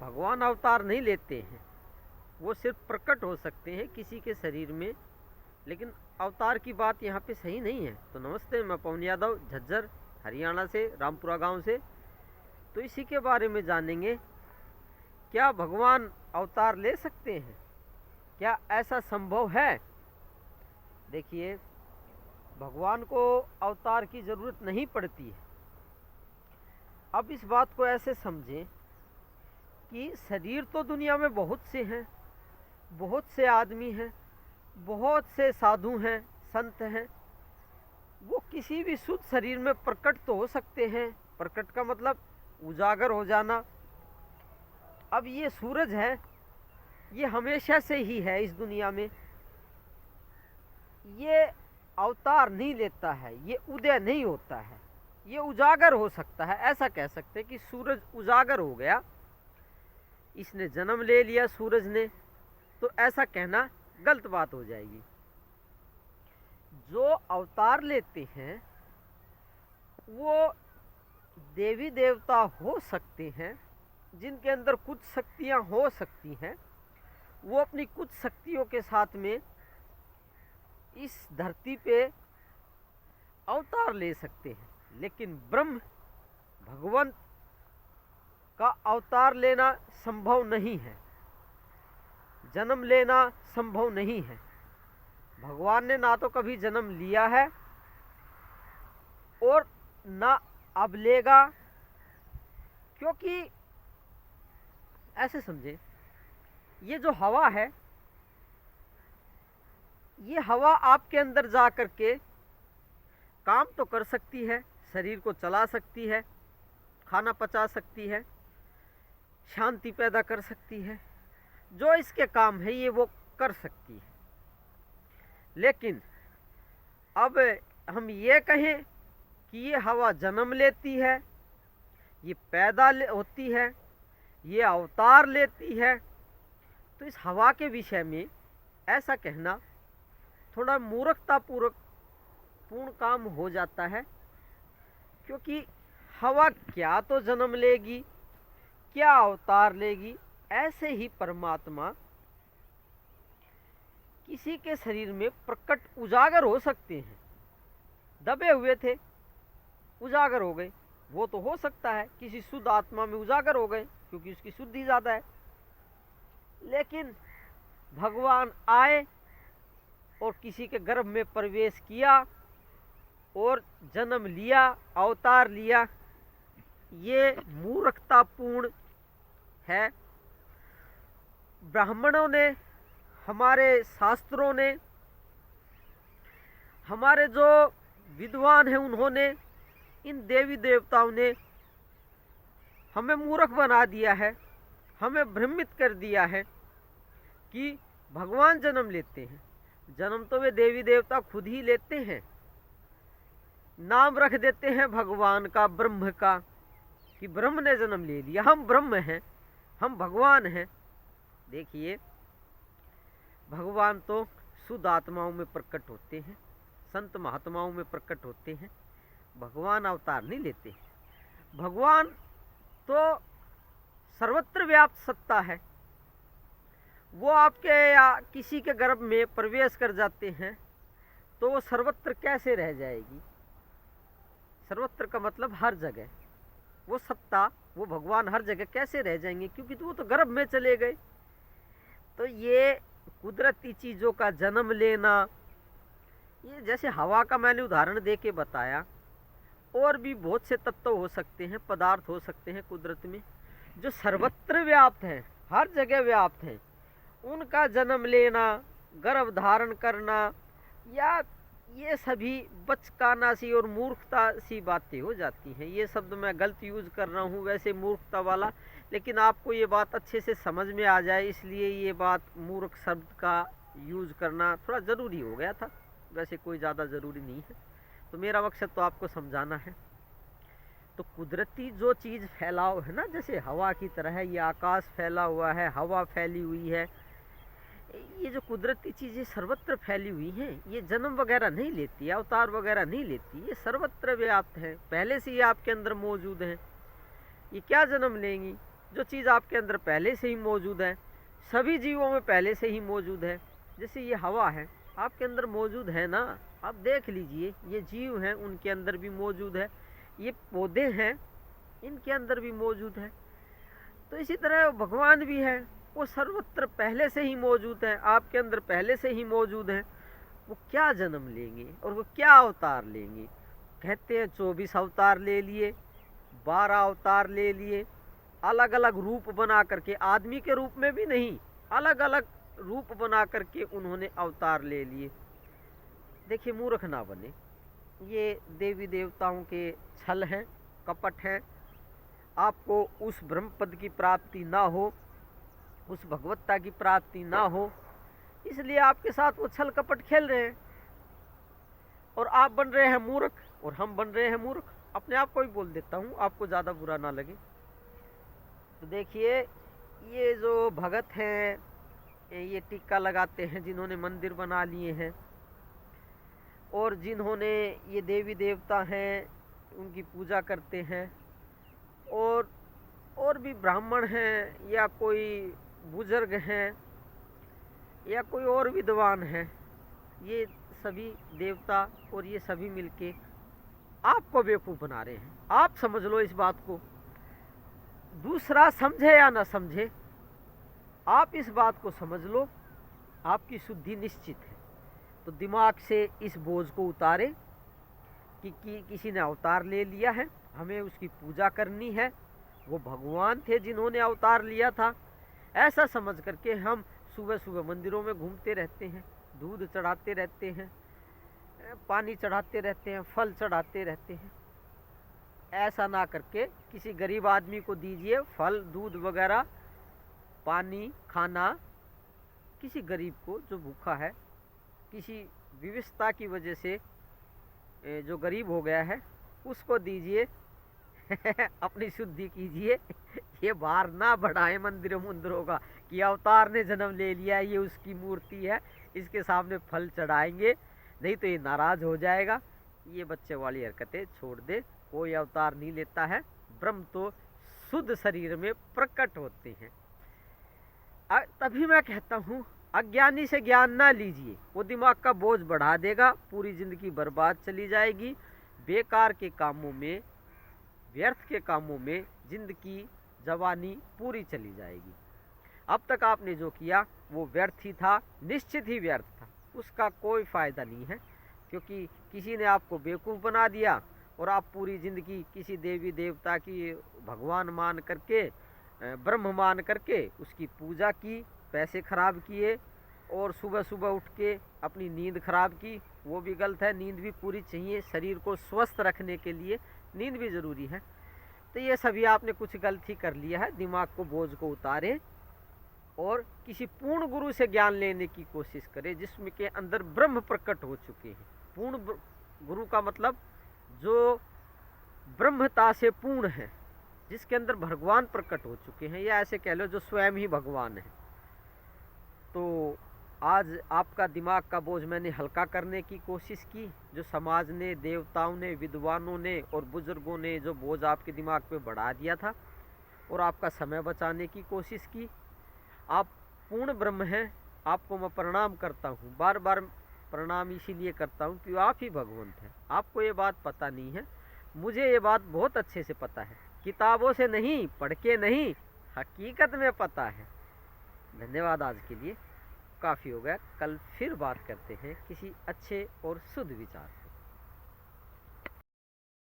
भगवान अवतार नहीं लेते हैं, वो सिर्फ प्रकट हो सकते हैं किसी के शरीर में, लेकिन अवतार की बात यहाँ पे सही नहीं है। तो नमस्ते, मैं पवन यादव झज्जर हरियाणा से, रामपुरा गांव से। तो इसी के बारे में जानेंगे, क्या भगवान अवतार ले सकते हैं, क्या ऐसा संभव है। देखिए, भगवान को अवतार की ज़रूरत नहीं पड़ती है। अब इस बात को ऐसे समझें कि शरीर तो दुनिया में बहुत से हैं, बहुत से आदमी हैं, बहुत से साधु हैं, संत हैं। वो किसी भी शुद्ध शरीर में प्रकट तो हो सकते हैं। प्रकट का मतलब उजागर हो जाना। अब ये सूरज है, ये हमेशा से ही है इस दुनिया में, ये अवतार नहीं लेता है, ये उदय नहीं होता है, ये उजागर हो सकता है। ऐसा कह सकते हैं कि सूरज उजागर हो गया, इसने जन्म ले लिया सूरज ने, तो ऐसा कहना गलत बात हो जाएगी। जो अवतार लेते हैं वो देवी देवता हो सकते हैं, जिनके अंदर कुछ शक्तियां हो सकती हैं। वो अपनी कुछ शक्तियों के साथ में इस धरती पे अवतार ले सकते हैं, लेकिन ब्रह्म भगवंत का अवतार लेना संभव नहीं है, जन्म लेना संभव नहीं है। भगवान ने ना तो कभी जन्म लिया है और ना अब लेगा, क्योंकि ऐसे समझे, ये जो हवा है, ये हवा आपके अंदर जा कर के काम तो कर सकती है, शरीर को चला सकती है, खाना पचा सकती है, शांति पैदा कर सकती है, जो इसके काम है ये वो कर सकती है। लेकिन अब हम ये कहें कि ये हवा जन्म लेती है, ये पैदा होती है, ये अवतार लेती है, तो इस हवा के विषय में ऐसा कहना थोड़ा मूर्खतापूर्ण काम हो जाता है। क्योंकि हवा क्या तो जन्म लेगी, क्या अवतार लेगी। ऐसे ही परमात्मा किसी के शरीर में प्रकट उजागर हो सकते हैं। दबे हुए थे, उजागर हो गए, वो तो हो सकता है। किसी शुद्ध आत्मा में उजागर हो गए, क्योंकि उसकी शुद्धि ज़्यादा है। लेकिन भगवान आए और किसी के गर्भ में प्रवेश किया और जन्म लिया, अवतार लिया, ये मूर्खतापूर्ण है। ब्राह्मणों ने, हमारे शास्त्रों ने, हमारे जो विद्वान हैं, उन्होंने, इन देवी देवताओं ने हमें मूर्ख बना दिया है, हमें भ्रमित कर दिया है कि भगवान जन्म लेते हैं। जन्म तो वे देवी देवता खुद ही लेते हैं। नाम रख देते हैं भगवान का, ब्रह्म का, कि ब्रह्म ने जन्म ले लिया, हम ब्रह्म हैं, हम भगवान हैं। देखिए, भगवान तो शुद्ध आत्माओं में प्रकट होते हैं, संत महात्माओं में प्रकट होते हैं। भगवान अवतार नहीं लेते। भगवान तो सर्वत्र व्याप्त सत्ता है। वो आपके या किसी के गर्भ में प्रवेश कर जाते हैं तो वो सर्वत्र कैसे रह जाएगी। सर्वत्र का मतलब हर जगह। वो सत्ता, वो भगवान हर जगह कैसे रह जाएंगे, क्योंकि तो वो तो गर्भ में चले गए। तो ये कुदरती चीज़ों का जन्म लेना, ये जैसे हवा का मैंने उदाहरण दे के बताया, और भी बहुत से तत्व हो सकते हैं, पदार्थ हो सकते हैं कुदरत में जो सर्वत्र व्याप्त हैं, हर जगह व्याप्त हैं। उनका जन्म लेना, गर्भ धारण करना, या ये सभी बचकाना सी और मूर्खता सी बातें हो जाती हैं। ये शब्द मैं गलत यूज़ कर रहा हूँ वैसे, मूर्खता वाला, लेकिन आपको ये बात अच्छे से समझ में आ जाए इसलिए ये बात मूर्ख शब्द का यूज़ करना थोड़ा ज़रूरी हो गया था। वैसे कोई ज़्यादा ज़रूरी नहीं है, तो मेरा मकसद तो आपको समझाना है। तो कुदरती जो चीज़ फैलाव है ना, जैसे हवा की तरह ये आकाश फैला हुआ है, हवा फैली हुई है, ये जो कुदरती चीज़ें सर्वत्र फैली हुई हैं, ये जन्म वगैरह नहीं लेती, अवतार वगैरह नहीं लेती, ये सर्वत्र व्याप्त है, पहले से ही आपके अंदर मौजूद हैं। ये क्या जन्म लेंगी, जो चीज़ आपके अंदर पहले से ही मौजूद है, सभी जीवों में पहले से ही मौजूद है। जैसे ये हवा है, आपके अंदर मौजूद है ना, आप देख लीजिए, ये जीव हैं उनके अंदर भी मौजूद है, ये पौधे हैं इनके अंदर भी मौजूद है। तो इसी तरह भगवान भी है, वो सर्वत्र पहले से ही मौजूद है, आपके अंदर पहले से ही मौजूद है। वो क्या जन्म लेंगे और वो क्या अवतार लेंगे? कहते हैं 24 अवतार ले लिए, 12 अवतार ले लिए, अलग अलग रूप बना करके, आदमी के रूप में भी नहीं, अलग अलग रूप बना करके उन्होंने अवतार ले लिए। देखिए, मूर्ख ना बने, ये देवी देवताओं के छल हैं, कपट हैं। आपको उस ब्रह्म पद की प्राप्ति ना हो, उस भगवत्ता की प्राप्ति ना हो, इसलिए आपके साथ वो छल कपट खेल रहे हैं और आप बन रहे हैं मूर्ख और हम बन रहे हैं मूर्ख। अपने आप को ही बोल देता हूँ, आपको ज़्यादा बुरा ना लगे। तो देखिए, ये जो भगत हैं, ये टीका लगाते हैं, जिन्होंने मंदिर बना लिए हैं और जिन्होंने ये देवी देवता हैं उनकी पूजा करते हैं, और भी ब्राह्मण हैं या कोई बुजुर्ग हैं या कोई और विद्वान हैं, ये सभी देवता और ये सभी मिलके आपको बेवकूफ़ बना रहे हैं। आप समझ लो इस बात को, दूसरा समझे या ना समझे, आप इस बात को समझ लो, आपकी शुद्धि निश्चित है। तो दिमाग से इस बोझ को उतारे कि किसी ने अवतार ले लिया है, हमें उसकी पूजा करनी है, वो भगवान थे जिन्होंने अवतार लिया था, ऐसा समझ करके हम सुबह सुबह मंदिरों में घूमते रहते हैं, दूध चढ़ाते रहते हैं, पानी चढ़ाते रहते हैं, फल चढ़ाते रहते हैं। ऐसा ना करके किसी गरीब आदमी को दीजिए फल, दूध वगैरह, पानी, खाना। किसी गरीब को जो भूखा है, किसी विवशता की वजह से जो गरीब हो गया है, उसको दीजिए। अपनी शुद्धि कीजिए। ये भार ना बढ़ाए मंदिरों मंदिरों का कि अवतार ने जन्म ले लिया, ये उसकी मूर्ति है, इसके सामने फल चढ़ाएंगे, नहीं तो ये नाराज हो जाएगा। ये बच्चे वाली हरकतें छोड़ दे। कोई अवतार नहीं लेता है, ब्रह्म तो शुद्ध शरीर में प्रकट होते हैं। तभी मैं कहता हूँ, अज्ञानी से ज्ञान ना लीजिए, वो दिमाग का बोझ बढ़ा देगा, पूरी जिंदगी बर्बाद चली जाएगी। बेकार के कामों में, व्यर्थ के कामों में जिंदगी, जवानी पूरी चली जाएगी। अब तक आपने जो किया वो व्यर्थ ही था, निश्चित ही व्यर्थ था, उसका कोई फ़ायदा नहीं है, क्योंकि किसी ने आपको बेवकूफ़ बना दिया और आप पूरी ज़िंदगी किसी देवी देवता की भगवान मान करके, ब्रह्म मान करके उसकी पूजा की, पैसे खराब किए और सुबह सुबह उठ के अपनी नींद खराब की। वो भी गलत है, नींद भी पूरी चाहिए, शरीर को स्वस्थ रखने के लिए नींद भी ज़रूरी है। तो ये सभी आपने कुछ गलती कर लिया है। दिमाग को, बोझ को उतारे और किसी पूर्ण गुरु से ज्ञान लेने की कोशिश करें, जिसमें के अंदर ब्रह्म प्रकट हो चुके हैं। पूर्ण गुरु का मतलब जो ब्रह्मता से पूर्ण है, जिसके अंदर भगवान प्रकट हो चुके हैं, या ऐसे कह लो जो स्वयं ही भगवान है। तो आज आपका दिमाग का बोझ मैंने हल्का करने की कोशिश की। जो समाज ने, देवताओं ने, विद्वानों ने और बुजुर्गों ने जो बोझ आपके दिमाग पे बढ़ा दिया था, और आपका समय बचाने की कोशिश की। आप पूर्ण ब्रह्म हैं, आपको मैं प्रणाम करता हूँ, बार बार प्रणाम इसीलिए करता हूँ कि आप ही भगवंत हैं। आपको ये बात पता नहीं है, मुझे ये बात बहुत अच्छे से पता है, किताबों से नहीं, पढ़ के नहीं, हकीकत में पता है। धन्यवाद, आज के लिए काफ़ी हो गया। कल फिर बात करते हैं किसी अच्छे और शुद्ध विचार।